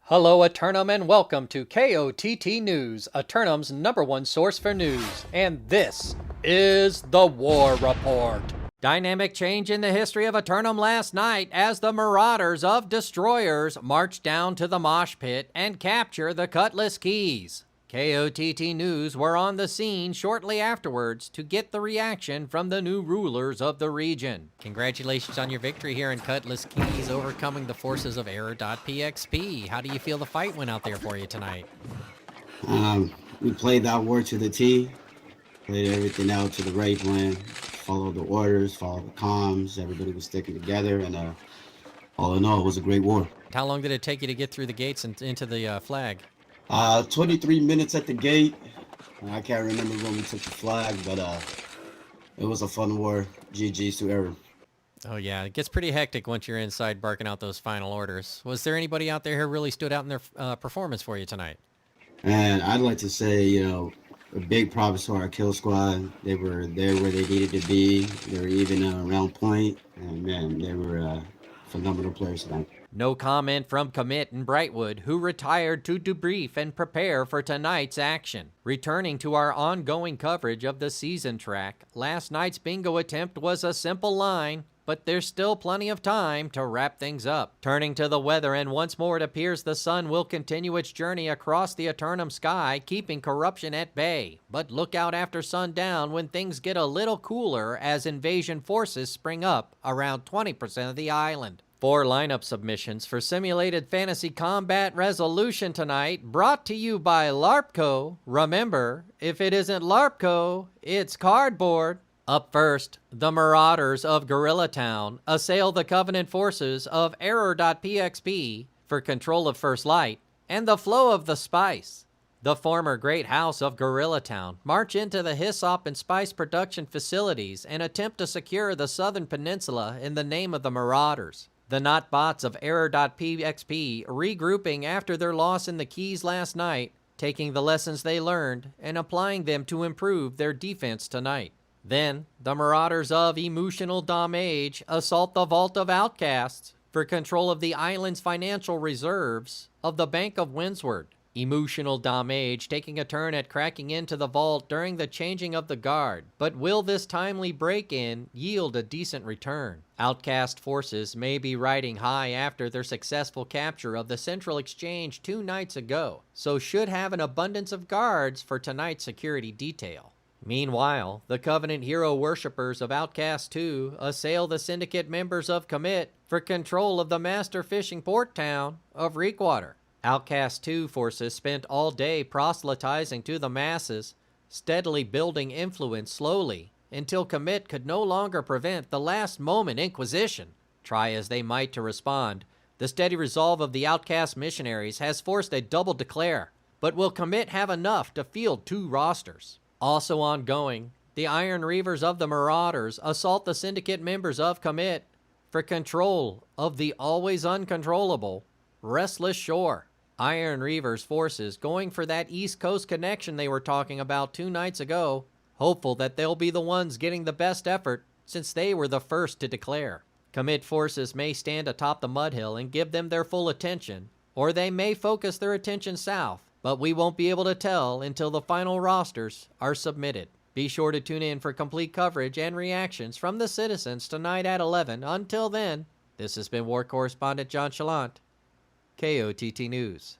Hello, Eternum, and welcome to KOTT News, Eternum's #1 source for news. And this is the War Report. Dynamic change in the history of Eternum last night as the Marauders of Destroyerz marched down to the mosh pit and capture the Cutlass Keys. KOTT News were on the scene shortly afterwards to get the reaction from the new rulers of the region. Congratulations on your victory here in Cutlass Keys, overcoming the forces of Error.pxp. How do you feel the fight went out there for you tonight? We played that war to the T, played everything out to the right plan, followed the orders, followed the comms, everybody was sticking together, and all in all, it was a great war. How long did it take you to get through the gates and into the flag? 23 minutes at the gate. I can't remember when we took the flag, but it was a fun war. GG's to Error. Oh yeah, it gets pretty hectic once you're inside barking out those final orders. Was there anybody out there who really stood out in their performance for you tonight? And I'd like to say, a big props to our kill squad. They were there where they needed to be. They were even around point, and man, they were phenomenal players tonight. No comment from Commit and Brightwood, who retired to debrief and prepare for tonight's action. Returning to our ongoing coverage of the season track, last night's bingo attempt was a simple line, but there's still plenty of time to wrap things up. Turning to the weather, and once more it appears the sun will continue its journey across the Eternum sky, keeping corruption at bay. But look out after sundown when things get a little cooler as invasion forces spring up around 20% of the island. 4 lineup submissions for Simulated Fantasy Combat Resolution tonight, brought to you by LARPco. Remember, if it isn't LARPco, it's cardboard. Up first, the Marauders of Gorilla Town assail the Covenant forces of Error.pxp for control of First Light and the flow of the spice. The former great house of Gorilla Town march into the Hyssop and Spice production facilities and attempt to secure the southern peninsula in the name of the Marauders. The Notbots of Error.pxp regrouping after their loss in the Keys last night, taking the lessons they learned and applying them to improve their defense tonight. Then, the Marauders of Emotional Damage assault the Vault of Outcasts for control of the island's financial reserves of the Bank of Windsward. Emotional Damage taking a turn at cracking into the vault during the changing of the guard, but will this timely break-in yield a decent return? Outcast forces may be riding high after their successful capture of the Central Exchange 2 nights ago, so should have an abundance of guards for tonight's security detail. Meanwhile, the Covenant hero worshippers of Outcast 2 assail the Syndicate members of Commit for control of the master fishing port town of Reekwater. Outcast 2 forces spent all day proselytizing to the masses, steadily building influence slowly, until Commit could no longer prevent the last-moment inquisition. Try as they might to respond, the steady resolve of the Outcast missionaries has forced a double declare, but will Commit have enough to field 2 rosters? Also ongoing, the Iron Reavers of the Marauders assault the Syndicate members of Commit for control of the always uncontrollable Restless Shore. Iron Reavers forces going for that East Coast connection they were talking about 2 nights ago, hopeful that they'll be the ones getting the best effort since they were the first to declare. Commit forces may stand atop the Mudhill and give them their full attention, or they may focus their attention south, but we won't be able to tell until the final rosters are submitted. Be sure to tune in for complete coverage and reactions from the citizens tonight at 11. Until then, this has been War Correspondent JChalant, KOTT News.